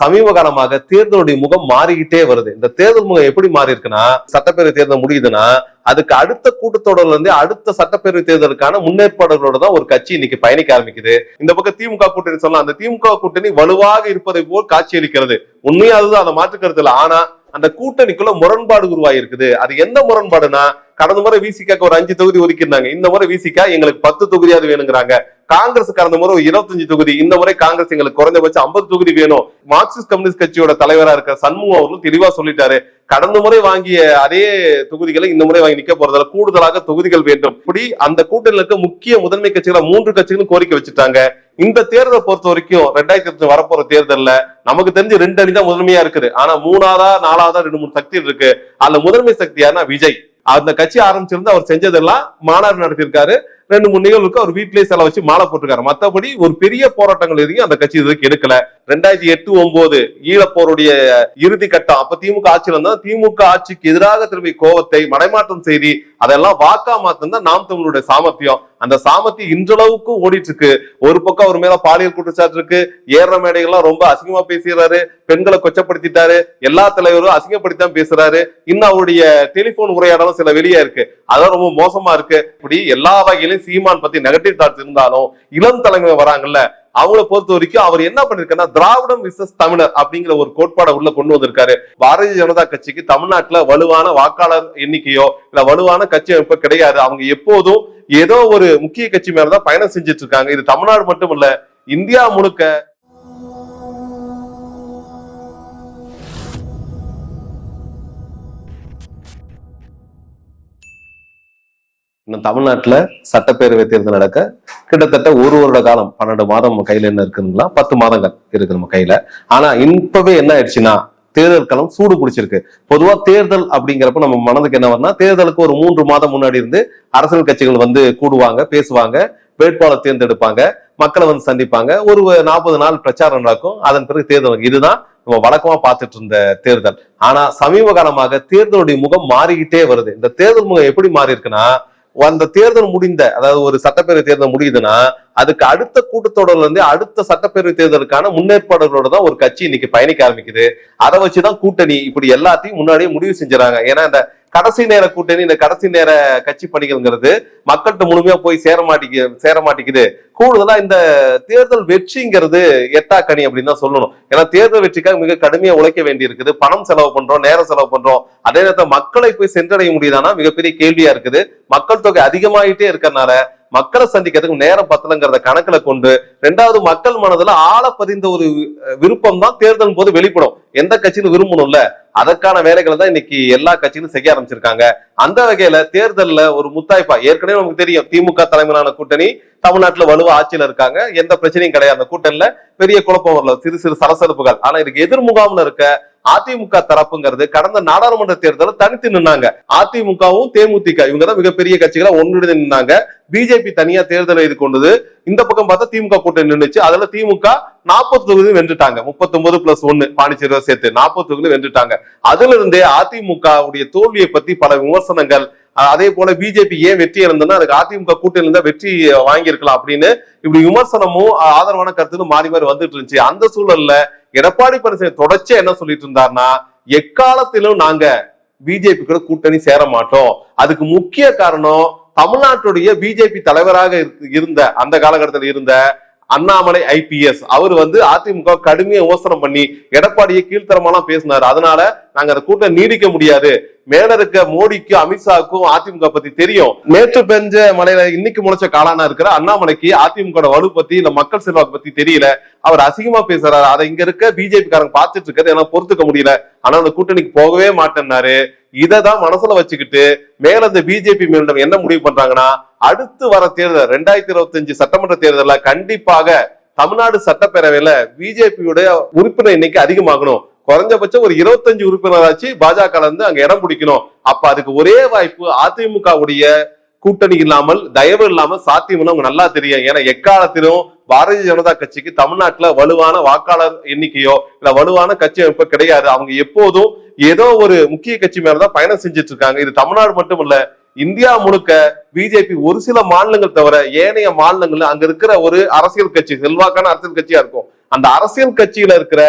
சமீப காலமாக தேர்தலுடைய முகம் மாறிக்கிட்டே வருது. இந்த தேர்தல் முகம் எப்படி மாறி இருக்குன்னா, சட்டப்பேரவை தேர்தல் முடியுதுன்னா அதுக்கு அடுத்த கூட்டத்தொடர்ல இருந்து அடுத்த சட்டப்பேரவை தேர்தலுக்கான முன்னேற்பாடுகளோட தான் ஒரு கட்சி இன்னைக்கு பயணிக்க ஆரம்பிக்குது. இந்த பக்கம் திமுக கூட்டணி சொல்லலாம், அந்த திமுக கூட்டணி வலுவாக இருப்பதை போல் காட்சியளிக்கிறது. உண்மையா அதுதான், அதை மாற்று கருத்து இல்லை. ஆனா அந்த கூட்டணிக்குள்ள முரண்பாடு உருவாயிருக்குது. அது எந்த முரண்பாடுனா, கடந்த முறை விசிகாக்கு ஒரு 5 தொகுதி ஒதுக்கிருந்தாங்க, இந்த முறை விசிகா எங்களுக்கு 10 தொகுதியாவது வேணுங்கிறாங்க. காங்கிரஸ் கடந்த முறை 25 தொகுதி, இந்த முறை காங்கிரஸ் எங்களுக்கு குறைந்தபட்சம் 50 தொகுதி வேணும். மார்க்சிஸ்ட் கம்யூனிஸ்ட் கட்சியோட தலைவரா இருக்கிற சண்முகம் அவர்களும் தெளிவா சொல்லிட்டாரு, கடந்த முறை வாங்கிய அதே தொகுதிகளை இந்த முறை வாங்கி நிக்க போறதால கூடுதலாக தொகுதிகள் வேண்டும். இப்படி அந்த கூட்டணியில் இருக்க முக்கிய முதன்மை கட்சிகளை 3 கட்சிகளும் கோரிக்கை வச்சுட்டாங்க. இந்த தேர்தலை பொறுத்த வரைக்கும் 2020 வரப்போற தேர்தல்ல நமக்கு தெரிஞ்சு 2 அணி தான் முதன்மையா இருக்குது. ஆனா 3ஆவதா 4ஆவதா 2-3 சக்திகள் இருக்கு. அதுல முதன்மை சக்தி யாருன்னா விஜய். அந்த கட்சி ஆரம்பிச்சிருந்து அவர் செஞ்சதெல்லாம் மாநாடு நடத்திருக்காரு, 2-3 நிகழ்வுக்கு அவர் வீட்டிலேயே செலவு வச்சு மாலை போட்டிருக்காரு. மற்றபடி ஒரு பெரிய போராட்டங்கள் எதையும் அந்த கட்சி இதுக்கு எடுக்கல. 2008-9 ஈழப்போருடைய இறுதி கட்டம், அப்ப திமுக ஆட்சியில் இருந்தா திமுக ஆட்சிக்கு எதிராக திரும்பி கோவத்தை மடைமாற்றம் செய்தி அதெல்லாம் வாக்கா மாத்திருந்தா நாம் தமிழுடைய சாமர்த்தியம். அந்த சாமர்த்தியம் இன்றளவுக்கு ஓடிட்டு இருக்கு. ஒரு பக்கம் அவர் மேல பாலியல் குற்றச்சாட்டு இருக்கு, ஏற மேடைகள்லாம் ரொம்ப அசிங்கமா பேசுறாரு, பெண்களை கொச்சப்படுத்திட்டாரு, எல்லா தலைவரும் அசிங்கப்படுத்தி பேசுறாரு. இன்னும் அவருடைய டெலிபோன் உரையாடலும் சில வெளியே இருக்கு, அதான் ரொம்ப மோசமா இருக்கு. இப்படி எல்லா வகையிலும் சீமான் பத்தி நெகட்டிவ் தாட்ஸ் இருந்தாலும் இளம் தலைமை வராங்கல்ல, அவங்கள பொறுத்த வரைக்கும் அவர் என்ன பண்ணிருக்காருன்னா, திராவிடம் விசஸ் தமிழர் அப்படிங்கிற ஒரு கோட்பாடை உள்ள கொண்டு வந்திருக்காரு. பாரதிய ஜனதா கட்சிக்கு தமிழ்நாட்டுல வலுவான வாக்காளர் எண்ணிக்கையோ இல்ல வலுவான கட்சி அமைப்பு கிடையாது. அவங்க எப்போதும் ஏதோ ஒரு முக்கிய கட்சி மேலதான் பயணம் செஞ்சுட்டு இருக்காங்க. இது தமிழ்நாடு மட்டும் இல்ல, இந்தியா முழுக்க. இன்னும் தமிழ்நாட்டுல சட்டப்பேரவை தேர்தல் நடக்க கிட்டத்தட்ட 1 வருட காலம், 12 மாதம் நம்ம கையில என்ன இருக்குங்களா, 10 மாதங்கள் இருக்கு நம்ம கையில. ஆனா இப்பவே என்ன ஆயிடுச்சுன்னா, தேர்தல் களம் சூடு பிடிச்சிருக்கு. பொதுவா தேர்தல் அப்படிங்கிறப்ப நம்ம மனதுக்கு என்ன வரும்னா, தேர்தலுக்கு ஒரு 3 மாதம் முன்னாடி இருந்து அரசியல் கட்சிகள் வந்து கூடுவாங்க, பேசுவாங்க, வேட்பாளர் தேர்ந்தெடுப்பாங்க, மக்களை வந்து சந்திப்பாங்க, ஒரு 40 நாள் பிரச்சாரம் நடக்கும், அதன் பிறகு தேர்தல். இதுதான் நம்ம வழக்கமா பார்த்துட்டு இருந்த தேர்தல். ஆனா சமீப காலமாக தேர்தலுடைய முகம் மாறிக்கிட்டே வருது. இந்த தேர்தல் முகம் எப்படி மாறி இருக்குன்னா, அந்த தேர்தல் முடிந்த, அதாவது ஒரு சட்டப்பேரவை தேர்தல் முடியுதுன்னா அதுக்கு அடுத்த கூட்டத்தொடர்ல இருந்து அடுத்த சட்டப்பேரவை தேர்தலுக்கான முன்னேற்பாடுகளோட தான் ஒரு கட்சி இன்னைக்கு பயணிக்க ஆரம்பிக்குது. அதை வச்சுதான் கூட்டணி இப்படி எல்லாத்தையும் முன்னாடியே முடிவு செஞ்சுறாங்க. ஏன்னா இந்த கடைசி நேர கூட்டணி, இந்த கடைசி நேர கட்சி பணிகள்ங்கிறது மக்கள்கிட்ட முழுமையா போய் சேர மாட்டேங்குது. கூடுதலா இந்த தேர்தல் வெற்றிங்கிறது எட்டாக்கணி அப்படின்னு தான் சொல்லணும். ஏன்னா தேர்தல் வெற்றிக்காக மிக கடுமையா உழைக்க வேண்டி இருக்குது, பணம் செலவு பண்றோம், நேரம் செலவு பண்றோம். அதே நேரத்தில் மக்களை போய் சென்றடைய முடியுதானா மிகப்பெரிய கேள்வியா இருக்குது. மக்கள் தொகை அதிகமாயிட்டே இருக்கிறதுனால மக்களை சந்திக்கிறதுக்கு நேரம் பத்தலங்கிறத கணக்குல கொண்டு, 2வது மக்கள் மனதுல ஆழ பதிந்த ஒரு விருப்பம் தான் தேர்தல் போது வெளிப்படும். எந்த கட்சின்னு விரும்பணும்ல, அதற்கான வேலைகளை தான் இன்னைக்கு எல்லா கட்சியிலும் செய்ய ஆரம்பிச்சிருக்காங்க. அந்த வகையில தேர்தல்ல ஒரு முத்தாய்ப்பா, ஏற்கனவே நமக்கு தெரியும் திமுக தலைமையிலான கூட்டணி தமிழ்நாட்டுல வலுவா ஆட்சியில இருக்காங்க, எந்த பிரச்சனையும் கிடையாது. அந்த கூட்டணியில பெரிய குழப்பம் வரல, சிறு சிறு சலசலப்புகள். ஆனா இதுக்கு எதிர்முகாம்ல இருக்க அதிமுக தரப்புங்கிறது கடந்த நாடாளுமன்ற தேர்தலில் தனித்து நின்னாங்க. அதிமுகவும் தேமுதிக இவங்கதான் மிகப்பெரிய கட்சிகளை ஒன்றிணைந்து நின்னாங்க. பிஜேபி தனியா தேர்தலை இது கொண்டது. இந்த பக்கம் பார்த்தா திமுக கூட்டணி நின்றுச்சு. அதுல திமுக 40 தொகுதி வென்றுட்டாங்க, 39+1 பாண்டிச்சேரியை சேர்த்து 40 தொகுதி வென்றுட்டாங்க. அதுல இருந்தே அதிமுக உடைய தோல்வியை பத்தி பல விமர்சனங்கள், அதே போல பிஜேபி ஏன் வெற்றி இழந்ததுன்னா அதுக்கு அதிமுக கூட்டணியில இருந்தா வெற்றி வாங்கியிருக்கலாம் அப்படின்னு இப்படி விமர்சனமும் ஆதரவான கருத்துன்னு மாறி மாறி வந்துட்டு இருந்துச்சு. அந்த சூழல்ல எடப்பாடி பழனிசாமி தொடர்ச்சியா என்ன சொல்லிட்டு இருந்தாருன்னா, எக்காலத்திலும் நாங்க பிஜேபி கூட கூட்டணி சேர மாட்டோம். அதுக்கு முக்கிய காரணம் தமிழ்நாட்டுடைய பிஜேபி தலைவராக இருந்த அந்த காலகட்டத்தில் இருந்த அண்ணாமலை ஐபிஎஸ். அவர் வந்து அதிமுக கடுமையா விமர்சனம் பண்ணி எடப்பாடியை கீழ்த்தரமெல்லாம் பேசினாரு. அதனால நாங்க அந்த கூட்டம் நீடிக்க முடியாது. மேல இருக்க மோடிக்கும் அமித்ஷாவுக்கும் அதிமுக பத்தி தெரியும். நேற்று பெஞ்ச மலையில இன்னைக்கு முளைச்ச காலானா இருக்கிற அண்ணாமலைக்கு அதிமுக வலு பத்தி இல்ல மக்கள் செல்வாக்கு பத்தி தெரியல. அவர் அசிங்கமா பேசுறாரு. அதை இங்க இருக்க பிஜேபி காரங்க பார்த்துட்டு இருக்கிறது என்னால பொறுத்துக்க முடியல. ஆனா அந்த கூட்டணிக்கு போகவே மாட்டேன்னாரு. இததான் மனசுல வச்சுக்கிட்டு மேல இந்த பிஜேபி மேலிடம் என்ன முடிவு பண்றாங்கன்னா, அடுத்து வர தேர்தல் 2025 சட்டமன்ற தேர்தல கண்டிப்பாக தமிழ்நாடு சட்டப்பேரவையில பிஜேபியுடைய உறுப்பினர் எண்ணிக்கை அதிகமாகணும். குறைஞ்சபட்சம் ஒரு 25 உறுப்பினராச்சு பாஜக இருந்து அங்க இடம் பிடிக்கணும். அப்ப அதுக்கு ஒரே வாய்ப்பு அதிமுக உடைய கூட்டணி இல்லாமல், தயவு இல்லாமல் சாத்தியம் அவங்க நல்லா தெரியும். ஏன்னா எக்காலத்திலும் பாரதிய ஜனதா கட்சிக்கு தமிழ்நாட்டுல வலுவான வாக்காளர் எண்ணிக்கையோ இல்ல வலுவான கட்சி அமைப்பு கிடையாது. அவங்க எப்போதும் ஏதோ ஒரு முக்கிய கட்சி மேலதான் பயணம் செஞ்சுட்டு இருக்காங்க. இது தமிழ்நாடு மட்டும் இல்ல, இந்தியா முழுக்க பிஜேபி ஒரு சில மாநிலங்கள் தவிர ஏனைய மாநிலங்கள்ல அங்க இருக்கிற ஒரு அரசியல் கட்சி, செல்வாக்கான அரசியல் கட்சியா இருக்கும். அந்த அரசியல் கட்சியில இருக்கிற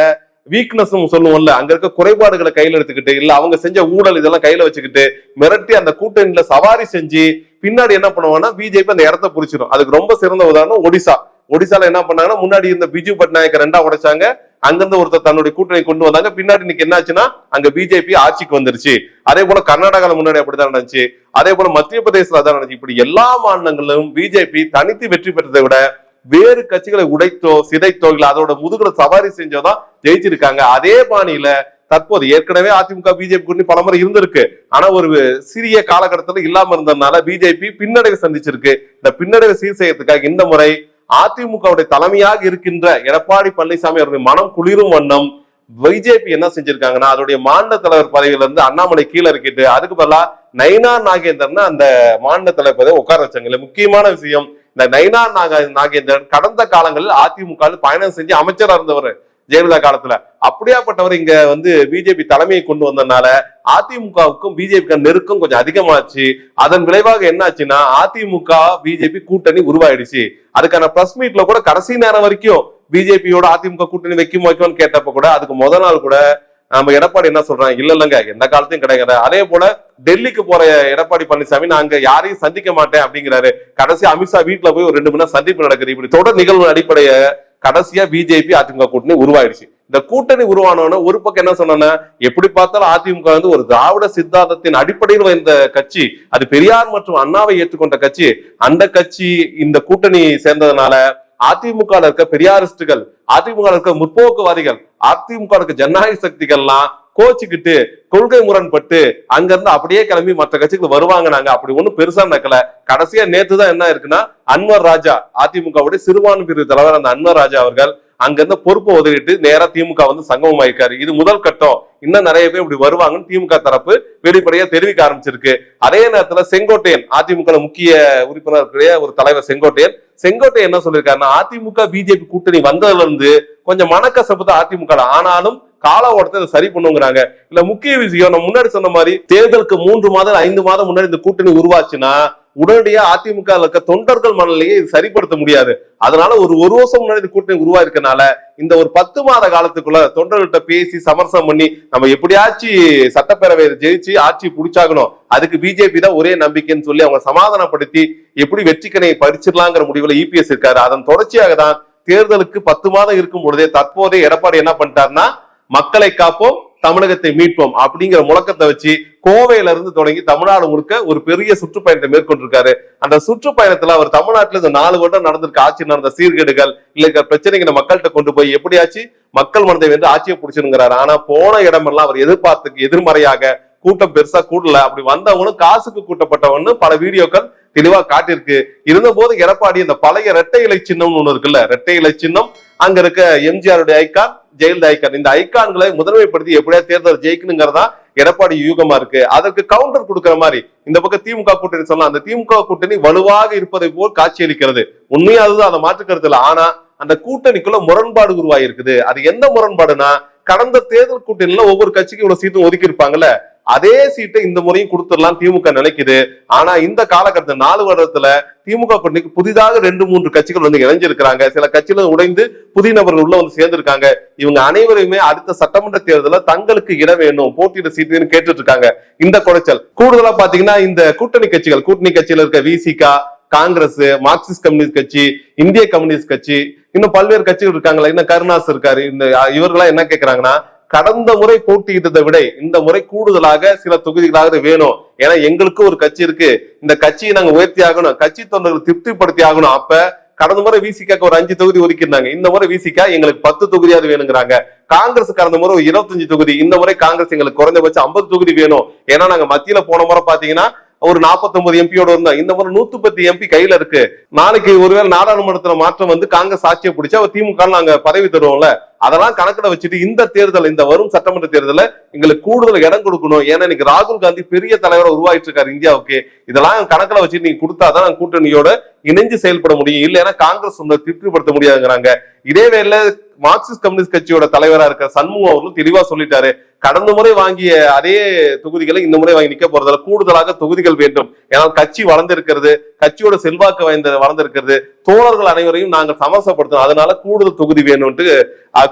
வீக்னஸ் சொல்லுவோம்ல, அங்க இருக்க குறைபாடுகளை கையில எடுத்துக்கிட்டு, இல்ல அவங்க செஞ்ச ஊழல் இதெல்லாம் கையில வச்சுக்கிட்டு மிரட்டி அந்த கூட்டணியில சவாரி செஞ்சு பின்னாடி என்ன பண்ணுவாங்கன்னா பிஜேபி அந்த இடத்த புடிச்சிடும். அதுக்கு ரொம்ப சிறந்த உதாரணம் ஒடிசா. ஒடிசால என்ன பண்ணாங்கன்னா, முன்னாடி இருந்த பிஜு பட்நாயக் ரெண்டா உடைச்சாங்க, அங்கிருந்து ஒருத்தர் தன்னுடைய கூட்டணி கொண்டு வந்தாங்க. பின்னாடி இன்னைக்கு என்னாச்சுன்னா அங்க பிஜேபி ஆட்சிக்கு வந்துருச்சு. அதே போல கர்நாடகால முன்னாடி அப்படிதான் நடந்துச்சு. அதே போல மத்திய பிரதேசல அதான் நடந்துச்சு. இப்படி எல்லா மாநிலங்களிலும் பிஜேபி தனித்து வெற்றி பெற்றதை விட வேறு கட்சிகளை உடைத்தோ சிதைத்தோ இல்ல அதோட முதுகுல சவாரி செஞ்சோதான் ஜெயிச்சிருக்காங்க. அதே பாணியில தற்போது ஏற்கனவே அதிமுக பிஜேபி கூட்டணி பலமுறை இருந்திருக்கு. ஆனா ஒரு சிறிய காலகட்டத்துல இல்லாம இருந்ததுனால பிஜேபி பின்னடைவு சந்திச்சிருக்கு. இந்த பின்னடைவை சீர் செய்யறதுக்காக இந்த முறை அதிமுகவுடைய தலைமையாக இருக்கின்ற எடப்பாடி பழனிசாமி அவருடைய மனம் குளிரும் வண்ணம் பிஜேபி என்ன செஞ்சிருக்காங்கன்னா, அதோடைய மாநில தலைவர் பதவியில இருந்து அண்ணாமலை கீழே இருக்கிட்டு அதுக்கு பதிலா நயினார் நாகேந்திரன் அந்த மாநில தலைவர் பதவியை உட்கார வச்சாங்க. முக்கியமான விஷயம், இந்த நயினார் நாகேந்திரன் கடந்த காலங்களில் அதிமுக பயணம் செஞ்சு அமைச்சரா இருந்தவர் ஜெயலலிதா காலத்துல. அப்படியாப்பட்டவர் இங்க பிஜேபி தலைமையை கொண்டு வந்ததுனால அதிமுகவுக்கும் பிஜேபி நெருக்கம் கொஞ்சம் அதிகமாச்சு. அதன் விளைவாக என்ன ஆச்சுன்னா, அதிமுக பிஜேபி கூட்டணி உருவாயிடுச்சு. அதுக்கான பிரஸ் மீட்ல கூட கடைசி நேரம் வரைக்கும் பிஜேபியோட அதிமுக கூட்டணி வைக்கும்னு கேட்டப்ப கூட அதுக்கு முதல் நாள் கூட நம்ம எடப்பாடி என்ன சொல்றாங்க, இல்லங்க எந்த காலத்தையும் கிடையாது. அதே போல டெல்லிக்கு போற எடப்பாடி பழனிசாமி நான் அங்க யாரையும் சந்திக்க மாட்டேன் அப்படிங்கிறாரு. கடைசி அமித்ஷா வீட்டுல போய் ஒரு 2 மணி நேரம் சந்திப்பு நடக்குது. இப்படி தொடர் நிகழ்வு அடிப்படைய கடைசியா பிஜேபி அதிமுக கூட்டணி உருவாயிடுச்சு. இந்த கூட்டணி உருவானோன்னு ஒரு பக்கம் என்ன சொன்னா, எப்படி பார்த்தாலும் அதிமுக ஒரு திராவிட சித்தாந்தத்தின் அடிப்படையில் வந்த கட்சி, அது பெரியார் மற்றும் அண்ணாவை ஏற்றுக்கொண்ட கட்சி. அந்த கட்சி இந்த கூட்டணி சேர்ந்ததுனால அதிமுக இருக்க பெரியாரிஸ்டுகள், அதிமுக இருக்க முற்போக்குவாதிகள், அதிமுக இருக்க ஜனநாயக சக்திகள்லாம் கோச்சுக்கிட்டு கொள்கை முரண்பட்டு அங்க இருந்து அப்படியே கிளம்பி மற்ற கட்சிகள் வருவாங்க. நாங்க அப்படி ஒண்ணும் பெருசா நடக்கல. கடைசியா நேத்துதான் என்ன இருக்குன்னா, அன்வர் ராஜா அதிமுகவுடைய சிறுபான்மை பிரிவு தலைவர் அந்த அன்வர் ராஜா அவர்கள் அங்க இருந்து பொறுப்பை உதவிட்டு நேரா திமுக சங்கமம் ஆயிருக்காரு. இது முதல் கட்டம். இன்னும் நிறைய பேர் இப்படி வருவாங்கன்னு திமுக தரப்பு வெளிப்படையா தெரிவிக்க ஆரம்பிச்சிருக்கு. அதே நேரத்துல செங்கோட்டையன் அதிமுக முக்கிய உறுப்பினர் ஒரு தலைவர் செங்கோட்டையன் என்ன சொல்லியிருக்காருன்னா, அதிமுக பிஜேபி கூட்டணி வந்ததுல இருந்து கொஞ்சம் மனக்கசப்பு தான் அதிமுக. ஆனாலும் கால ஓட்டத்தை சரி பண்ணுங்கிறாங்க. இல்ல முக்கிய விஷயம், நம்ம முன்னாடி சொன்ன மாதிரி தேர்தலுக்கு 3 மாதம் 5 மாதம் முன்னாடி இந்த கூட்டணி உருவாச்சுன்னா உடனடியா அதிமுக இருக்க தொண்டர்கள் மனநிலையை சரிப்படுத்த முடியாது. அதனால ஒரு வருஷம் முன்னாடி கூட்டணி உருவாயிருக்கனால இந்த ஒரு 10 மாத காலத்துக்குள்ள தொண்டர்கள்ட்ட பேசி சமரசம் பண்ணி நம்ம எப்படியாச்சும் சட்டப்பேரவையை ஜெயிச்சு ஆட்சி புடிச்சாகணும், அதுக்கு பிஜேபி தான் ஒரே நம்பிக்கைன்னு சொல்லி அவங்க சமாதானப்படுத்தி எப்படி வெற்றிக்கணையை பறிச்சிடலாங்கிற முடிவுல இபிஎஸ் இருக்காரு. அதன் தொடர்ச்சியாக தான் தேர்தலுக்கு 10 மாதம் இருக்கும் பொழுதே தற்போதே எடப்பாடி என்ன பண்ணிட்டாருன்னா, மக்களை காப்போம் தமிழகத்தை மீட்போம் அப்படிங்கிற முழக்கத்தை வச்சு கோவையில இருந்து தொடங்கி தமிழ்நாடு முழுக்க ஒரு பெரிய சுற்றுப்பயணத்தை மேற்கொண்டிருக்காரு. அந்த சுற்றுப்பயணத்துல அவர் தமிழ்நாட்டுல இந்த 4 வருடம் நடந்திருக்க ஆட்சி நடந்த சீர்கேடுகள் இல்ல பிரச்சனைகளை மக்கள்கிட்ட கொண்டு போய் எப்படியாச்சு மக்கள் மனதை வந்து ஆட்சியை பிடிச்சிருங்கிறாரு. ஆனா போன இடமெல்லாம் அவர் எதிர்பார்த்துக்கு எதிர்மறையாக கூட்டம் பெருசா கூடல. அப்படி வந்தவங்களும் காசுக்கு கூட்டப்பட்டவன்னு பல வீடியோக்கள் தெளிவா காட்டியிருக்கு. இருந்த போது எடப்பாடி இந்த பழைய இரட்டை இலை சின்னம்னு ஒண்ணு இருக்குல்ல, இரட்டை இலை சின்னம் அங்க இருக்க எம்ஜிஆருடைய ஐக்கான், ஜெயலலிதா ஐக்கான், இந்த ஐக்கான்களை முதன்மைப்படுத்தி எப்படியா தேர்தல் ஜெயிக்கணுங்கிறதா எடப்பாடி யூகமா இருக்கு. அதற்கு கவுண்டர் கொடுக்கிற மாதிரி இந்த பக்கம் திமுக கூட்டணி சொல்லலாம். அந்த திமுக கூட்டணி வலுவாக இருப்பதை போல் காட்சியளிக்கிறது. உண்மையா அதுதான், அதை மாற்று கருத்து இல்லை. ஆனா அந்த கூட்டணிக்குள்ள முரண்பாடு உருவாயிருக்குது. அது எந்த முரண்பாடுனா, கடந்த தேர்தல் கூட்டணியில ஒவ்வொரு கட்சிக்கும் இவ்வளவு சீட்டும் ஒதுக்கி இருப்பாங்கல்ல, அதே சீட்டை இந்த முறையும் கொடுத்துடலாம் திமுக நினைக்குது. ஆனா இந்த காலகட்டத்தில் 4 வருடத்துல திமுக கூட்டணிக்கு புதிதாக 2-3 கட்சிகள் இணைஞ்சிருக்கிறாங்க. சில கட்சிகள் உடைந்து புதிய நபர்கள் உள்ள சேர்ந்திருக்காங்க. இவங்க அனைவருமே அடுத்த சட்டமன்ற தேர்தலில் தங்களுக்கு இடம் வேணும், போட்டியிட சீட் வேணும் கேட்டுட்டு இருக்காங்க. இந்த குறைச்சல் கூடுதலா பாத்தீங்கன்னா இந்த கூட்டணி கட்சியில இருக்க விசிகா, காங்கிரஸ், மார்க்சிஸ்ட் கம்யூனிஸ்ட் கட்சி, இந்திய கம்யூனிஸ்ட் கட்சி, இன்னும் பல்வேறு கட்சிகள் இருக்காங்களா, இன்னும் கருணாஸ் இருக்காரு. இந்த இவர்களா என்ன கேட்கிறாங்கன்னா, கடந்த முறை போட்டியிட்டதை விட இந்த முறை கூடுதலாக சில தொகுதிகளாக வேணும். ஏன்னா எங்களுக்கு ஒரு கட்சி இருக்கு, இந்த கட்சியை நாங்க உயர்த்தி ஆகணும், கட்சி தொண்டர்கள் திருப்திப்படுத்தி ஆகணும். அப்ப கடந்த முறை விசிகாக்கு ஒரு 5 தொகுதி ஒதுக்கிருந்தாங்க, இந்த முறை விசிகா எங்களுக்கு 10 தொகுதியாவது வேணுங்கிறாங்க. காங்கிரஸ் கடந்த முறை 25 தொகுதி, இந்த முறை காங்கிரஸ் எங்களுக்கு குறைந்தபட்சம் 50 தொகுதி வேணும். ஏன்னா நாங்க மத்தியில போன முறை பாத்தீங்கன்னா ஒரு 49 எம்பியோட இருந்தோம், இந்த முறை 110 எம்பி கையில இருக்கு. நாளைக்கு ஒருவேளை நாடாளுமன்றத்துல மாற்றம் காங்கிரஸ் ஆட்சியை பிடிச்சா திமுக நாங்க பதவி தருவோம்ல, அதெல்லாம் கணக்கிட வச்சுட்டு இந்த தேர்தல், இந்த வரும் சட்டமன்ற தேர்தல எங்களுக்கு கூடுதல் இடம் கொடுக்கணும். ஏன்னா இன்னைக்கு ராகுல் காந்தி பெரிய தலைவரை உருவாயிட்டு இருக்காரு இந்தியாவுக்கு. இதெல்லாம் கணக்கில் வச்சுட்டு நீங்க கொடுத்தாதான் கூட்டணியோட இணைஞ்சு செயல்பட முடியும், இல்லைன்னா காங்கிரஸ் திருப்திப்படுத்த முடியாதுங்கிறாங்க. இதே வேளையில மார்க்சிஸ்ட் கம்யூனிஸ்ட் கட்சியோட தலைவரா இருக்க சண்முகம் அவர்களும் தெளிவா சொல்லிட்டாரு, கடந்த முறை வாங்கிய அதே தொகுதிகளை இந்த முறை வாங்கி நிக்க போறதால கூடுதலாக தொகுதிகள் வேண்டும். ஏன்னா கட்சி வளர்ந்திருக்கிறது, கட்சியோட செல்வாக்கு வளர்ந்திருக்கிறது, தோழர்கள் அனைவரையும் நாங்கள் சமரசப்படுத்தணும், அதனால கூடுதல் தொகுதி வேணும்ட்டு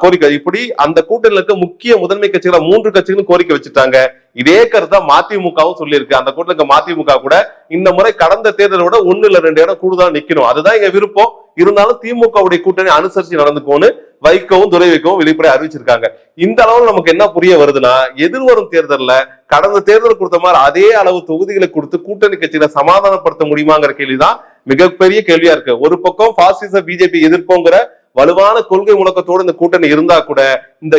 கோரிக்கை. இப்படி அந்த கூட்டணியில் இருக்க முக்கிய முதன்மை கட்சிகளை 3 கட்சிகளும் கோரிக்கை வச்சுட்டாங்க. இதே கருத்தா மதிமுகவும் சொல்லியிருக்கு. அந்த கூட்டணிக்கு மதிமுக கூட இந்த முறை கடந்த தேர்தலை விட 1 இல்ல 2 இடம் கூடுதலா நிக்கணும், அதுதான் எங்க விருப்பம். இருந்தாலும் திமுகவுடைய கூட்டணி அனுசரிச்சு நடந்துக்கோன்னு வைக்கவும் துரை வைக்கவும் வெளிப்படை அறிவிச்சிருக்காங்க. இந்த அளவுல நமக்கு என்ன புரிய வருதுன்னா, எதிர்வரும் தேர்தல்ல கடந்த தேர்தல் கொடுத்த மாதிரி அதே அளவு தொகுதிகளை கொடுத்து கூட்டணி கட்சியில சமாதானப்படுத்த முடியுமாங்கிற கேள்விதான் மிகப்பெரிய கேள்வியா இருக்கு. ஒரு பக்கம் பாசிச பிஜேபி எதிர்ப்போங்கிற வலுவான கொள்கை முழக்கத்தோடு இந்த கூட்டணி இருந்தா கூட இந்த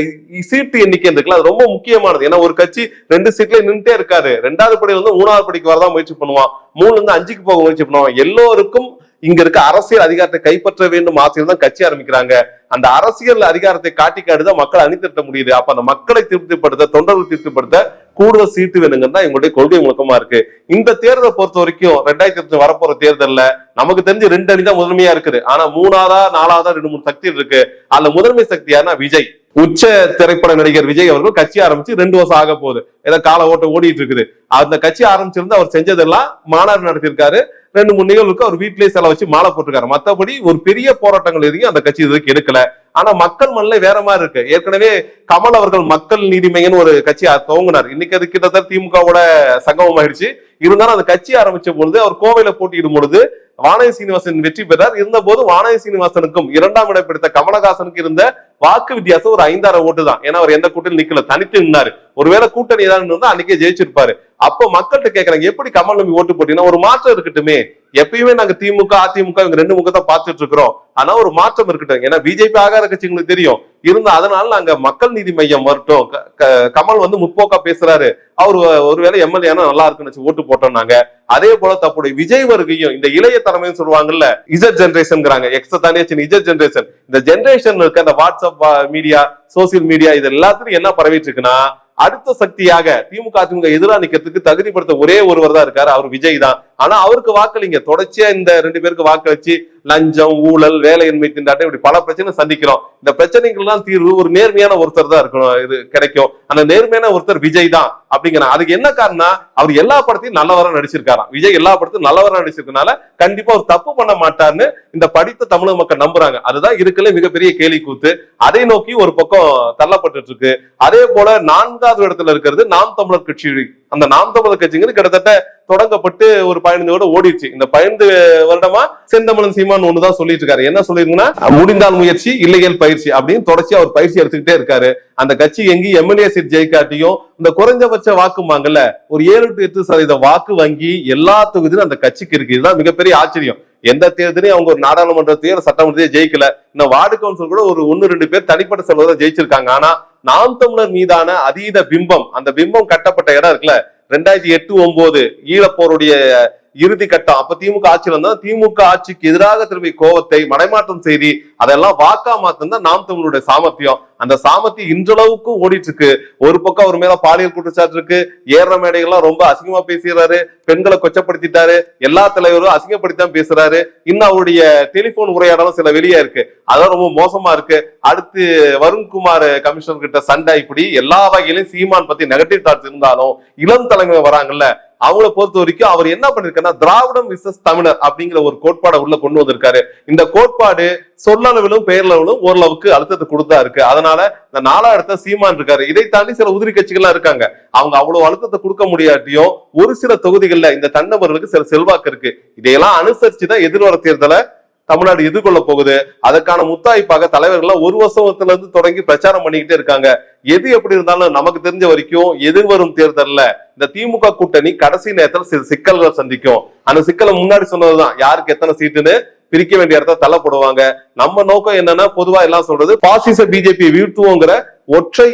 சீட்டு எண்ணிக்கை இருக்குல்ல அது ரொம்ப முக்கியமானது. ஏன்னா ஒரு கட்சி 2 சீட்ல நின்றுட்டே இருக்காரு, 2வது படி 3வது படிக்கு வரதான் முயற்சி பண்ணுவான், 3ல 5க்கு போக முயற்சி பண்ணுவான். எல்லோருக்கும் இங்க இருக்க அரசியல் அதிகாரத்தை கைப்பற்ற வேண்டும் ஆசையில் தான் கட்சி ஆரம்பிக்கிறாங்க. அந்த அரசியல் அதிகாரத்தை காட்டிக்காடுதான் மக்களை அணிதிரட்ட முடியுது. அப்ப அந்த மக்களை திருப்திப்படுத்த, தொண்டர்கள் திருப்திப்படுத்த கூடுதல் சீட்டு வேணுங்க தான் எங்களுடைய கொள்கை முழக்கமா இருக்கு. இந்த தேர்தலை பொறுத்த வரைக்கும் 2020 வரப்போற தேர்தல்ல நமக்கு தெரிஞ்சு 2 அணி தான் முதன்மையா இருக்குது. ஆனா 3ஆவதா 4ஆவதா 2-3 சக்தி இருக்கு. அதுல முதன்மை சக்தி யாருன்னா விஜய். உச்ச திரைப்பட நடிகர் விஜய் அவர்கள் கட்சி ஆரம்பிச்சு 2 வருஷம் ஆக போகுது. ஏதோ கால ஓட்ட ஓடிட்டு இருக்குது. அந்த கட்சி ஆரம்பிச்சிருந்து அவர் செஞ்சதெல்லாம் மாநாடு நடத்திருக்காரு, 2-3 நிகழ்வுக்கு அவர் வீட்டிலேயே செலவு வச்சு மாலை போட்டிருக்காரு. மத்தபடி ஒரு பெரிய போராட்டங்கள் எதையும் அந்த கட்சி இதுக்கு எடுக்கல. ஆனா மக்கள் மனநிலை வேற மாதிரி இருக்கு. ஏற்கனவே கமல் அவர்கள் மக்கள் நீதி மையம்னு ஒரு கட்சி துவங்கினார். இன்னைக்கு அது கிட்டத்தட்ட திமுகவோட சங்கமம் ஆயிடுச்சு. இருந்தாலும் அந்த கட்சி ஆரம்பிச்ச பொழுது அவர் கோவையில போட்டியிடும் பொழுது வானதி சீனிவாசன் வெற்றி பெற்றார். இருந்த போது வானதி சீனிவாசனுக்கும் 2ஆம் இடம் பிடித்த கமலஹாசனுக்கு இருந்த வாக்கு வித்தியாசம் ஒரு 5-6 ஓட்டு தான். ஏன்னா அவர் எந்த கூட்டணி நிக்கல, தனித்து நின்னாரு. ஒருவேளை கூட்டணி ஏதாவது இருந்தா அன்னைக்கே ஜெயிச்சிருப்பாரு. அப்போ மக்கள்கிட்ட கேட்கறாங்க, எப்படி கமல் நம்பி ஓட்டு போட்டீங்கன்னா ஒரு மாற்றம் இருக்கட்டுமே. எப்பயுமே நாங்க திமுக அதிமுக இவங்க 2 முகத்தான் பார்த்துட்டு இருக்கிறோம், ஆனா ஒரு மாற்றம் இருக்கட்டும். ஏன்னா பிஜேபி ஆகாத கட்சிங்களுக்கு தெரியும். இருந்தா அதனால நாங்க மக்கள் நீதி மையம் வரட்டும், கமல் முற்போக்கா பேசுறாரு, அவர் ஒருவேளை எம்எல்ஏ நல்லா இருக்குன்னு ஓட்டு போட்டோம் நாங்க. அதே போல தப்புடைய விஜய் வருகையும் இந்த இளைய தலைமைன்னு சொல்லுவாங்கல்ல, இசட் ஜெனரேஷன் எக்ஸ்ட்ரா தானே இசட் ஜெனரேஷன். இந்த ஜெனரேஷன் இருக்க அந்த வாட்ஸ்அப் மீடியா, சோசியல் மீடியா இது எல்லாத்துலயும் என்ன பரவிட்டு இருக்குன்னா, அடுத்த சக்தியாக திமுக அதிமுக எதிராக நிக்கிறதுக்கு தகுதிப்படுத்த ஒரே ஒருவர் தான் இருக்காரு, அவர் விஜய் தான். ஆனா அவருக்கு வாக்களிங்க, தொடர்ச்சியா இந்த 2 பேருக்கு வாக்களிச்சு லஞ்சம், ஊழல், வேலையின்மை திண்டாட்டம் இப்படி பல பிரச்சனை சந்திக்கிறோம். இந்த பிரச்சனைகள்லாம் தீர்வு ஒரு நேர்மையான ஒருத்தர் தான் இருக்கணும், இது கிடைக்கும். அந்த நேர்மையான ஒருத்தர் விஜய் தான் அப்படிங்கிறான். அதுக்கு என்ன காரணம், அவர் எல்லா படத்தையும் நல்லவரா நடிச்சிருக்காராம். விஜய் எல்லா படத்தையும் நல்லவரா நடிச்சிருக்கனால கண்டிப்பா அவர் தப்பு பண்ண மாட்டார்னு இந்த படித்த தமிழக மக்கள் நம்புறாங்க. அதுதான் இருக்குல்ல மிகப்பெரிய கேலி கூத்து. அதை நோக்கி ஒரு பக்கம் தள்ளப்பட்டு இருக்கு. அதே போல 4வது இடத்துல இருக்கிறது நாம் தமிழர் கட்சி. அந்த நாம் தமிழர் கட்சிங்கிறது கிட்டத்தட்ட தொடங்கப்பட்டு ஒரு 15 வருடம் ஓடிடுச்சு. இந்த 15 வருடமா செந்தமிழன் சீமான் ஒண்ணுதான் சொல்லிட்டு இருக்காரு. என்ன சொல்லிருங்கன்னா, முடிந்தால் முயற்சி இல்லையல் பயிற்சி அப்படின்னு தொடர்ச்சியா அவர் பயிற்சி எடுத்துக்கிட்டே இருக்காரு. அந்த கட்சி எங்கேயும் எம்எல்ஏ சீட் ஜெயிக்காட்டியும் இந்த குறைஞ்சபட்ச வாக்குமாங்கல்ல ஒரு 7 to 8% வாக்கு வங்கி எல்லா தொகுதியிலும் அந்த கட்சிக்கு இருக்கு. இதுதான் மிகப்பெரிய ஆச்சரியம். எந்த தேர்தலையும் அவங்க ஒரு நாடாளுமன்றத்தையோ சட்டமன்றத்தையோ ஜெயிக்கல. இந்த வார்டு கவுன்சில் கூட ஒரு 1-2 பேர் தனிப்பட்ட செல்வதான் ஜெயிச்சிருக்காங்க. ஆனா நாம் தமிழர் மீதான அதீத பிம்பம், அந்த பிம்பம் கட்டப்பட்ட இடம் இருக்குல்ல, 2008-9 ஈழப்போருடைய இறுதி கட்டம். அப்ப திமுக ஆட்சியில் இருந்தா திமுக ஆட்சிக்கு எதிராக திரும்பி கோவத்தை மடைமாற்றம் செய்தி அதெல்லாம் வாக்கா மாத்தம் தான் நாம் தமிழருடைய சாமர்த்தியம். அந்த சாமர்த்தியம் இன்றளவுக்கு ஓடிட்டு இருக்கு. ஒரு பக்கம் அவர் மேல பாலியல் குற்றச்சாட்டு இருக்கு, ஏற மேடைகள்லாம் ரொம்ப அசிங்கமா பேசுறாரு, பெண்களை கொச்சப்படுத்திட்டாரு, எல்லா தலைவரும் அசிங்கப்படுத்திதான் பேசுறாரு. இன்னும் அவருடைய டெலிபோன் உரையாடலும் சில வெளியே இருக்கு, அதான் ரொம்ப மோசமா இருக்கு. அடுத்து வருண்குமார் கமிஷனர் கிட்ட சண்டை, இப்படி எல்லா வகையிலும் சீமான் பத்தி நெகட்டிவ் தாட்ஸ் இருந்தாலும் இளம் தலைமை வராங்கல்ல, அவங்களை பொறுத்த வரைக்கும் அவர் என்ன பண்ணிருக்காருன்னா, திராவிடம் விசஸ் தமிழர் அப்படிங்கிற ஒரு கோட்பாடை உள்ள கொண்டு வந்திருக்காரு. இந்த கோட்பாடு சொல்லளவிலும் பெயர்லவிலும் ஓரளவுக்கு அழுத்தத்தை கொடுத்தா இருக்கு. அதனால இந்த 4ஆவது இடத்துல சீமான் இருக்காரு. இதை தாண்டி சில உதிரி கட்சிகள்லாம் இருக்காங்க, அவங்க அவ்வளவு அழுத்தத்தை கொடுக்க முடியாட்டியும் ஒரு சில தொகுதிகள்ல இந்த தன்னபர்களுக்கு சில செல்வாக்கு இருக்கு. இதையெல்லாம் அனுசரிச்சுதான் எதிர்வர தேர்தலை தமிழ்நாடு எதிர்கொள்ள போகுது. அதற்கான முத்தாய்ப்பாக தலைவர்கள் 1 வருஷத்துல இருந்து தொடங்கி பிரச்சாரம் பண்ணிக்கிட்டே இருக்காங்க. எது எப்படி இருந்தாலும் நமக்கு தெரிஞ்ச வரைக்கும் எதிர்வரும் தேர்தல்ல இந்த திமுக கூட்டணி கடைசி நேரத்தில் சில சிக்கல்கள் சந்திக்கும். அந்த சிக்கலை முன்னாடி சொன்னதுதான், யாருக்கு எத்தனை சீட்டுன்னு பிரிக்க வேண்டிய இடத்த தள்ளப்படுவாங்க. நம்ம நோக்கம் என்னன்னா, பொதுவா எல்லாம் சொல்றது பாசிச பிஜேபி வீழ்த்துவோங்கிற ஒற்றை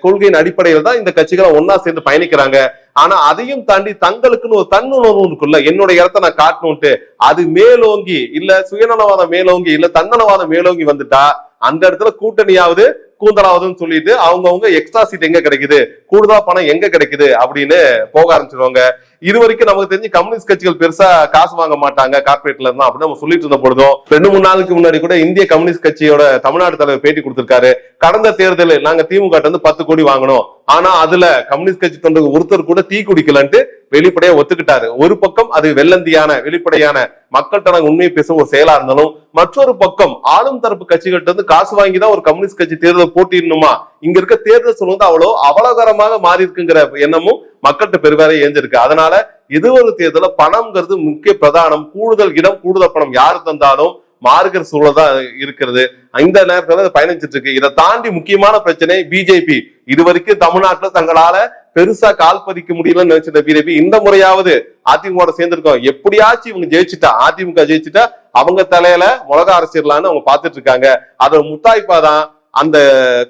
கொள்கையின் அடிப்படையில் தான் இந்த கட்சிகளை ஒன்னா சேர்ந்து பயணிக்கிறாங்க. ஆனா அதையும் தாண்டி தங்களுக்குன்னு ஒரு தன்னுணர்வு இருக்குல்ல, என்னுடைய இடத்த நான் காட்டணும்ட்டு, அது மேலோங்கி இல்ல சுயநலவாதம் மேலோங்கி இல்ல தன்னலவாதம் மேலோங்கி வந்துட்டா அந்த இடத்துல கூட்டணியாவது கூந்தலாவதுன்னு சொல்லிட்டு அவங்கவுங்க எக்ஸ்ட்ரா சீட் எங்க கிடைக்குது, கூடுதலா பணம் எங்க கிடைக்குது அப்படின்னு போக ஆரம்பிச்சிருவாங்க. இது வரைக்கும் நமக்கு தெரிஞ்சு கம்யூனிஸ்ட் கட்சிகள் பெருசா காசு வாங்க மாட்டாங்க கார்பரேட்ல இருந்தா அப்படின்னு நம்ம சொல்லிட்டு இருந்த பொழுதும் 2-3 நாளுக்கு முன்னாடி கூட இந்திய கம்யூனிஸ்ட் கட்சியோட தமிழ்நாடு தலைவர் பேட்டி கொடுத்திருக்காரு. கடந்த தேர்தலில் நாங்க திமுக வந்து 10 கோடி வாங்கணும், ஆனா அதுல கம்யூனிஸ்ட் கட்சி தொண்டர்கள் ஒருத்தர் கூட தீ குடிக்கலன்ட்டு வெளிப்படையா ஒத்துக்கிட்டாரு. ஒரு பக்கம் அது வெள்ளந்தியான வெளிப்படையான மக்கள்கிட்ட நாங்க உண்மையை பேச ஒரு செயலா இருந்தாலும், மற்றொரு பக்கம் ஆளும் தரப்பு கட்சிகள்ட்ட இருந்து காசு வாங்கிதான் ஒரு கம்யூனிஸ்ட் கட்சி தேர்தல் போட்டிடணுமா, இங்க இருக்க தேர்தல் சொல்லுவது அவ்வளவு அவலகரமாக மாறி இருக்குங்கிற எண்ணமும் மக்கள்கிட்ட பெருவேற ஏஞ்சிருக்கு. அதனால இது ஒரு தேர்தல பணம்ங்கிறது முக்கிய பிரதானம். கூடுதல் இடம் கூடுதல் பணம் யாரு தந்தாலும் மாறுகிற சூழல் தான் இருக்கிறது. இந்த நேரத்துல பயணிச்சிட்டு இருக்கு. இதை தாண்டி முக்கியமான பிரச்சனை பிஜேபி. இது வரைக்கும் தமிழ்நாட்டுல தங்களால பெருசா கால் பதிக்க முடியலன்னு நினைச்சிட்ட பிஜேபி இந்த முறையாவது அதிமுக சேர்ந்திருக்கோம், எப்படியாச்சும் இவங்க ஜெயிச்சுட்டா, அதிமுக ஜெயிச்சுட்டா அவங்க தலையில மிளகா அரசியலான்னு அவங்க பாத்துட்டு இருக்காங்க. அதோட முத்தாய்ப்பாதான் அந்த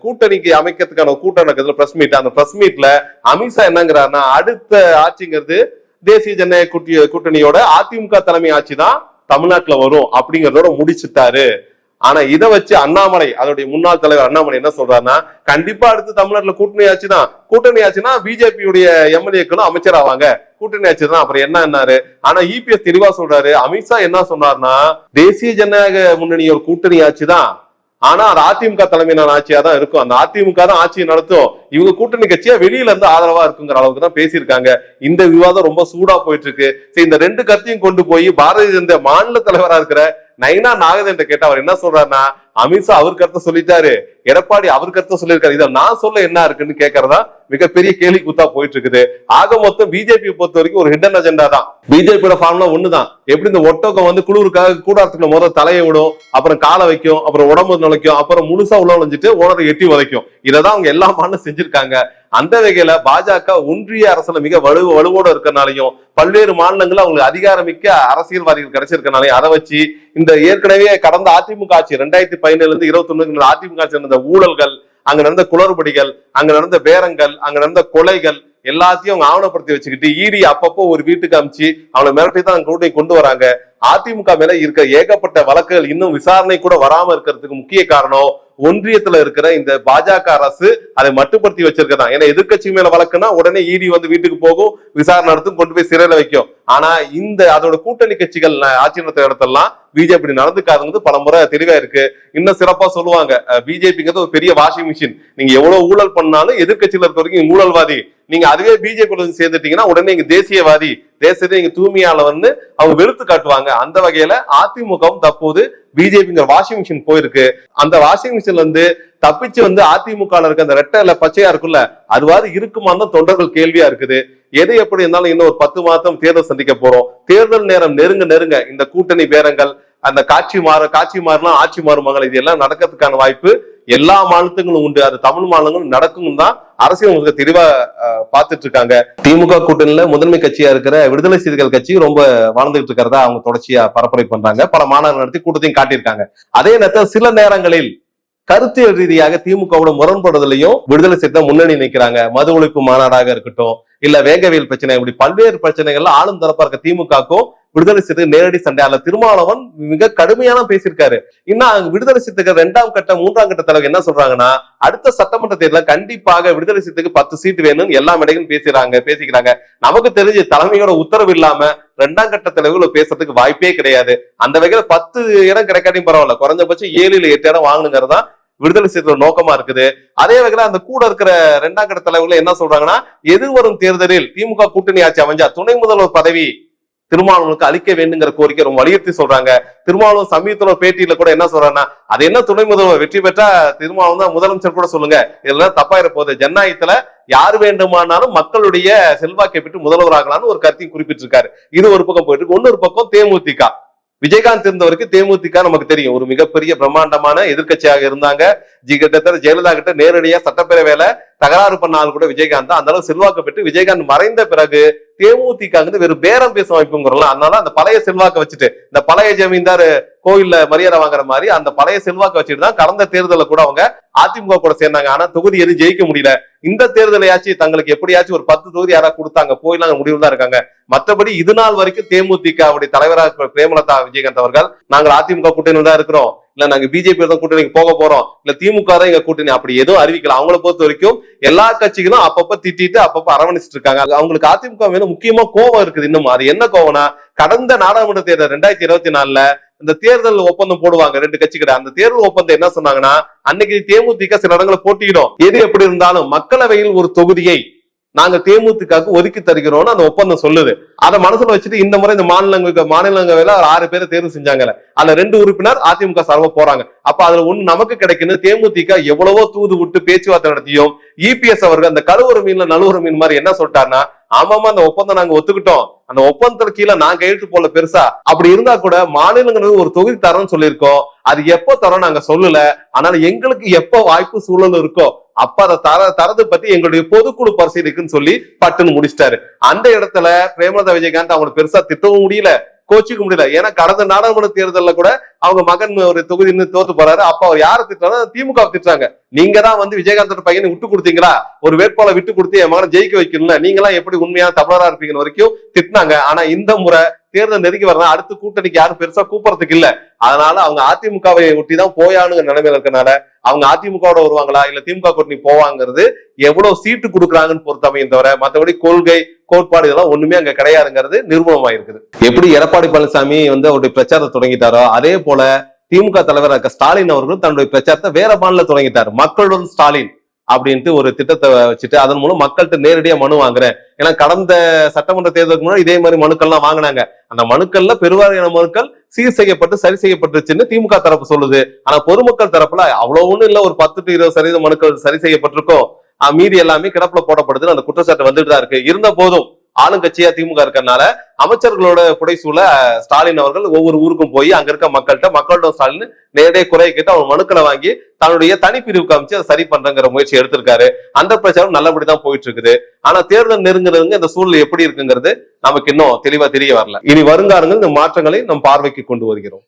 கூட்டணிக்கு அமைக்கிறதுக்கான கூட்டம் நடக்குதுல பிரஸ் மீட். அந்த பிரஸ் மீட்ல அமித்ஷா என்னங்கிறாருன்னா, அடுத்த ஆட்சிங்கிறது தேசிய ஜனநாயக கூட்டணியோட அதிமுக தலைமை ஆட்சி தான் தமிழ்நாட்டுல வரும் அப்படிங்கறதோட முடிச்சுட்டாரு. ஆனா இதை வச்சு அண்ணாமலை, அதோடைய முன்னாள் தலைவர் அண்ணாமலை என்ன சொல்றாருன்னா, கண்டிப்பா அடுத்து தமிழ்நாட்டுல கூட்டணி ஆச்சுதான், கூட்டணி ஆச்சுன்னா பிஜேபியுடைய எம்எல்ஏக்களும் அமைச்சர் ஆவாங்க, கூட்டணி ஆச்சுதான் அப்புறம் என்னன்னாரு. ஆனா இபிஎஸ் தெளிவா சொல்றாரு. அமித்ஷா என்ன சொன்னார்னா, தேசிய ஜனநாயக முன்னணியோட கூட்டணி ஆச்சுதான், ஆனா அது அதிமுக தலைமையிலான ஆட்சியா தான் இருக்கும், அந்த அதிமுக தான் ஆட்சியை நடத்தும், இவங்க கூட்டணி கட்சியா வெளியில இருந்து ஆதரவா இருக்குங்கிற அளவுக்கு தான் பேசியிருக்காங்க. இந்த விவாதம் ரொம்ப சூடா போயிட்டு இருக்கு. இந்த ரெண்டு கருத்தையும் கொண்டு போய் பாரதிய ஜனதா மாநில தலைவரா இருக்கிற நைனா நாகதேவன் கேட்ட அவர் என்ன சொல்றாருன்னா, அமித்ஷா அவர் கருத்தை சொல்லிட்டாரு, எடப்பாடி அவர் கருத்தை சொல்லியிருக்காரு, இதை நான் சொல்ல என்ன இருக்குன்னு கேட்கறதா மிகப்பெரிய கேள்வி கூத்தா போயிட்டு இருக்குது. ஆக மொத்தம் பிஜேபி பொறுத்த வரைக்கும் ஒரு ஹிடன் அஜெண்டா தான். பிஜேபியோட ஃபார்முலா ஒண்ணுதான். எப்படி இந்த ஒட்டகம் குளிருக்காக கூடாரத்துக்குள்ள முதல்ல தலையை விடும், அப்புறம் காலை வைக்கும், அப்புறம் உடம்பு நுழைக்கும், அப்புறம் முழுசா உள்ள நுழைஞ்சிட்டு ஓனரை எட்டி வதைக்கும். இதைதான் அவங்க எல்லா மாநிலம் செஞ்சிருக்காங்க. அந்த வகையில பாஜக ஒன்றிய அரசுல மிக வலுவோட இருக்கிறனாலையும், பல்வேறு மாநிலங்கள் அவங்களுக்கு அதிகாரமிக்க அரசியல்வாதிகள் கிடைச்சிருக்கனாலையும், அதை வச்சு இந்த ஏற்கனவே கடந்த அதிமுக ஆட்சி 2017 இருந்து 21 அதிமுக ஆட்சி நடந்த ஊழல்கள், அங்க நடந்த குளறுபடிகள், அங்க நடந்த பேரங்கள், அங்க நடந்த கொலைகள் எல்லாத்தையும் அவங்க ஆவணப்படுத்தி வச்சுக்கிட்டு இடி அப்பப்போ ஒரு வீட்டுக்கு அமிச்சு அவங்களை மிரட்டி தான் கூட்டணி கொண்டு வராங்க. அதிமுக மேல இருக்க ஏகப்பட்ட வழக்குகள் இன்னும் விசாரணை கூட வராம இருக்கிறதுக்கு முக்கிய காரணம் ஒன்றியத்துல இருக்கிற இந்த பாஜக அரசு அதை மட்டுப்படுத்தி வச்சிருக்கதான். ஏன்னா எதிர்கட்சி மேல வழக்குன்னா உடனே இடி வீட்டுக்கு போகும், விசாரணை நடத்தும், கொண்டு போய் சிறையில வைக்கும். ஆனா இந்த அதோட கூட்டணி கட்சிகள் ஆட்சி நடத்துற இடத்தெல்லாம் பிஜேபி நடந்துக்காதுங்கிறது பல முறை தெளிவா இருக்கு. இன்னும் சிறப்பா சொல்லுவாங்க, பிஜேபிங்கிறது ஒரு பெரிய வாஷிங் மிஷின், நீங்க எவ்வளவு ஊழல் பண்ணாலும் எதிர்கட்சியில இருக்க வரைக்கும் ஊழல்வாதி, நீங்க அதுவே பிஜேபி சேர்ந்துட்டீங்கன்னா உடனே இங்க தேசியவாதி, தேசத்தை இங்க தூய்மையாளவன்னு அவங்க வெறுத்து காட்டுவாங்க. அந்த வகையில அதிமுகவும் தற்போது பிஜேபிங்கிற வாஷிங் மிஷின் போயிருக்கு. அந்த வாஷிங் மிஷின்ல இருந்து தப்பிச்சு அதிமுக இருக்க அந்த ரெட்டை பச்சையா இருக்குல்ல, அதுவாது இருக்குமான்னு தொண்டர்கள் கேள்வியா இருக்குது. எது எப்படி இருந்தாலும் இன்னும் ஒரு 10 மாதம் தேர்தல் சந்திக்க போறோம். தேர்தல் நேரம் நெருங்க இந்த கூட்டணி பேரங்கள், அந்த காட்சி மாறலாம் ஆட்சி மாறுமாங்கள், இது எல்லாம் நடக்கிறதுக்கான வாய்ப்பு எல்லா மாநிலங்களும் உண்டு. அது தமிழ் மாநிலங்களும் நடக்கும் தான் அரசியல் தெளிவா பாத்துட்டு இருக்காங்க. திமுக கூட்டணியில முதன்மை கட்சியா இருக்கிற விடுதலை சிறுத்தைகள் கட்சி ரொம்ப வாழ்ந்துகிட்டு இருக்கிறதா அவங்க தொடர்ச்சியா பரப்புரை பண்றாங்க. பல மாநாடு நடத்தி கூட்டத்தையும் காட்டியிருக்காங்க. அதே நேரத்தில் சில நேரங்களில் கருத்தியல் ரீதியாக திமுகவோட முரண்படுதலையும் விடுதலை சிறுத்தை முன்னணி நிற்கிறாங்க. மது ஒழிப்பு மாநாடாக இருக்கட்டும், இல்ல வேங்கவியல் பிரச்சனை, இப்படி பல்வேறு பிரச்சனைகள்ல ஆளும் தரப்பா இருக்க திமுகக்கும் விடுதலை சிறுத்தை நேரடி சண்டை. அல்ல திருமாவளவன் மிக கடுமையான பேசியிருக்காரு. இன்னும் விடுதலை சிறுத்தைகள் 2ஆம் கட்ட 3ஆம் கட்ட தலைவர் என்ன சொல்றாங்கன்னா, அடுத்த சட்டமன்ற தேர்தலில் கண்டிப்பாக விடுதலை சிறுத்தைக்கு 10 சீட் வேணும்னு எல்லா மேடைகளும் பேசிக்கிறாங்க. நமக்கு தெரிஞ்சு தலைமையோட உத்தரவு இல்லாம 2ஆம் கட்ட தலைவர்கள் பேசுறதுக்கு வாய்ப்பே கிடையாது. அந்த வகையில 10 இடம் கிடைக்காட்டியும் பரவாயில்ல, குறைஞ்சபட்சம் 7 இல்ல 8 இடம் வாங்கணுங்கிறதா விடுதலை சிறுத்தைகள் நோக்கமா இருக்குது. அதே வகையில அந்த கூட இருக்கிற 2ஆம் கட்ட தலைவர்கள் என்ன சொல்றாங்கன்னா, எதிர்வரும் தேர்தலில் திமுக கூட்டணி ஆட்சி அமைஞ்சா துணை முதல்வர் பதவி திருமாவளவனுக்கு அளிக்க வேண்டுங்கிற கோரிக்கை ரொம்ப வலியுறுத்தி சொல்றாங்க. திருமாவளவன் சமீபத்துல பேட்டியில கூட என்ன சொல்றாங்கன்னா, அது என்ன துணை முதல்வர் வெற்றி பெற்றா திருமாவளவன் தான் முதலமைச்சர் கூட சொல்லுங்க, இதெல்லாம் தப்பாயிர போகுது, ஜனநாயகத்துல யார் வேண்டுமானாலும் மக்களுடைய செல்வாக்கை பெற்று முதல்வராகலான்னு ஒரு கருத்தையும் குறிப்பிட்டிருக்காரு. இது ஒரு பக்கம் போயிட்டு இருக்கு. இன்னொரு பக்கம் தேமுதிக, விஜயகாந்த் இருந்தவருக்கு தேமுதிக நமக்கு தெரியும், ஒரு மிகப்பெரிய பிரம்மாண்டமான எதிர்கட்சியாக இருந்தாங்க. கிட்டத்தட்ட ஜெயலலிதா கிட்ட நேரடியா சட்டப்பேரவையில தகராறு பண்ண ஆள் கூட விஜயகாந்த் தான். அந்த அளவு செல்வாக்கு பெற்று விஜயகாந்த் மறைந்த பிறகு தேமுதிக வெறும் பேரம் பேச வாய்ப்புங்கிறோம். அதனால அந்த பழைய செல்வாக்க வச்சுட்டு, இந்த பழைய ஜமீன்தார் கோயில்ல மரியாதை வாங்குற மாதிரி அந்த பழைய செல்வாக்க வச்சுட்டு தான் கடந்த தேர்தலில் கூட அவங்க அதிமுக கூட சேர்ந்தாங்க. ஆனா தொகுதி எதுவும் ஜெயிக்க முடியல. இந்த தேர்தலையாச்சும் தங்களுக்கு எப்படியாச்சும் ஒரு 10 தொகுதி யாராவது கொடுத்தாங்க போயிடலாம் முடிவு தான் இருக்காங்க. மற்றபடி இது நாள் வரைக்கும் தேமுதிக தலைவராக பிரேமலதா விஜயகாந்த் அவர்கள், நாங்கள் அதிமுக கூட்டணியில் தான் இருக்கிறோம், இல்ல நாங்க பிஜேபி தான் கூட்டணிக்கு போக போறோம், இல்ல திமுக தான் எங்க கூட்டணி, அப்படி எதுவும் அறிவிக்கல. அவங்களை பொறுத்த வரைக்கும் எல்லா கட்சிகளும் அப்பப்ப திட்டிட்டு அப்பப்ப அரவணைச்சிட்டு இருக்காங்க. அவங்களுக்கு அதிமுக மேல முக்கியமா கோவம் இருக்குது. இன்னும் அது என்ன கோவம்னா, கடந்த நாடாளுமன்ற தேர்தல் 2024 இந்த தேர்தல் ஒப்பந்தம் போடுவாங்க ரெண்டு கட்சிக்கிட்ட. அந்த தேர்தல் ஒப்பந்தம் என்ன சொன்னாங்கன்னா, அன்னைக்கு தேமுதிக சில இடங்களை போட்டியிடும். எது எப்படி இருந்தாலும் மக்களவையில் ஒரு தொகுதியை நாங்க தேமுதிகவுக்கு ஒதுக்கி தருகிறோம்னு அந்த ஒப்பந்தம் சொல்லுது. அதை மனசுல வச்சுட்டு இந்த முறை இந்த மாநிலங்களவையில 6 பேரை தேர்வு செஞ்சாங்கல்ல, அதுல 2 உறுப்பினர் அதிமுக சார்பா போறாங்க. அப்ப அதுல ஒண்ணு நமக்கு கிடைக்குன்னு தேமுதிக எவ்வளவோ தூது விட்டு பேச்சுவார்த்தை நடத்தியும் இபிஎஸ் அவர்கள் அந்த கழுவுற மீன்ல நழுவுற மீன் மாதிரி என்ன சொல்லிட்டாருன்னா, ஆமாமா அந்த ஒப்பந்தம் நாங்க ஒத்துக்கிட்டோம், அந்த ஒப்பந்தத்துல கீழே நான் கையெழுத்து போல பெருசா அப்படி இருந்தா கூட மாநிலங்களுக்கு ஒரு தொகுதி தரோம்னு சொல்லியிருக்கோம், அது எப்போ தரோம் நாங்க சொல்லல, ஆனால் எங்களுக்கு எப்போ வாய்ப்பு சூழல் இருக்கோ அப்ப அதை தரது பத்தி எங்களுடைய பொதுக்குழு பரிசீலிக்குன்னு சொல்லி பட்டுன்னு முடிச்சிட்டாரு. அந்த இடத்துல பிரேமலதா விஜயகாந்த் அவங்களுக்கு பெருசா திட்டவும் முடியல, கோச்சிக்க முடியல. ஏன்னா கடந்த நாடாளுமன்ற தேர்தலில் கூட அவங்க மகன் ஒரு தொகுதி தோத்து போறாரு. அப்ப அவர் யாரை திட்டுறாங்க? திமுக திட்டுறாங்க. நீங்க தான் விஜயகாந்தோட பையனை விட்டு கொடுத்தீங்களா, ஒரு வேட்பாளர் விட்டு கொடுத்து என் மகனை ஜெயிக்க வைக்கணும்ல, நீங்க எல்லாம் எப்படி உண்மையான தமிழரா இருப்பீங்கன்னு வரைக்கும் திட்டினாங்க. ஆனா இந்த முறை தேர்தல் நெருங்கி வரலாம், அடுத்த கூட்டணிக்கு யாரும் பெருசா கூப்பிடறதுக்கு இல்ல. அதனால அவங்க அதிமுகவை ஒட்டி தான் போயானுங்க நிலைமையில இருக்கனால அவங்க அதிமுகவோட வருவாங்களா இல்ல திமுக கூட்டணி போவாங்கிறது எவ்வளவு சீட்டு கொடுக்குறாங்கன்னு பொறுத்தமையும் தவிர மற்றபடி கொள்கை கோட்பாடு இதெல்லாம் ஒண்ணுமே அங்க கிடையாதுங்கிறது நிரூபணமாயிருக்குது. எப்படி எடப்பாடி பழனிசாமி அவருடைய பிரச்சாரத்தை தொடங்கிட்டாரோ அதே போல திமுக தலைவர் ஸ்டாலின் அவர்கள் தன்னுடைய பிரச்சாரத்தை வேற மாநில தொடங்கிட்டாரு. மக்களுடன் ஸ்டாலின் அப்படின்ட்டு ஒரு திட்டத்தை வச்சுட்டு அதன் மூலம் மக்கள்கிட்ட நேரடியா மனு வாங்குறேன். ஏன்னா கடந்த சட்டமன்ற தேர்தலுக்கு முன்னாடி இதே மாதிரி மனுக்கள்லாம் வாங்கினாங்க. அந்த மனுக்கள்ல பெருவாரியான மனுக்கள் சீர் செய்யப்பட்டு சரி செய்யப்பட்டுருச்சுன்னு திமுக தரப்பு சொல்லுது. ஆனா பொதுமக்கள் தரப்புல அவ்வளவு ஒண்ணும் இல்ல, ஒரு 10 to 20% மனுக்கள் சரி செய்யப்பட்டிருக்கும், மீதி எல்லாமே கிடப்புல போடப்படுதுன்னு அந்த குற்றச்சாட்டு வந்துட்டு தான் இருக்கு. இருந்த போதும் ஆளுங்கட்சியா திமுக இருக்கறனால அமைச்சர்களோட புடைசூழ ஸ்டாலின் அவர்கள் ஒவ்வொரு ஊருக்கும் போய் அங்க இருக்க மக்களோட ஸ்டாலின் நேரடியாக குறைய கேட்டு அவங்க மனுக்களை வாங்கி தன்னுடைய தனிப்பிரிவுக்கு அமைச்சு அதை சரி பண்றங்கிற முயற்சி எடுத்திருக்காரு. அந்த பிரச்சாரம் நல்லபடிதான் போயிட்டு இருக்குது. ஆனா தேர்தல் நெருங்குறவங்க இந்த சூழ்நிலை எப்படி இருக்குங்கிறது நமக்கு இன்னும் தெளிவா தெரிய வரல. இனி வருங்காலங்கள் இந்த மாற்றங்களை நம் பார்வைக்கு கொண்டு வருகிறோம்.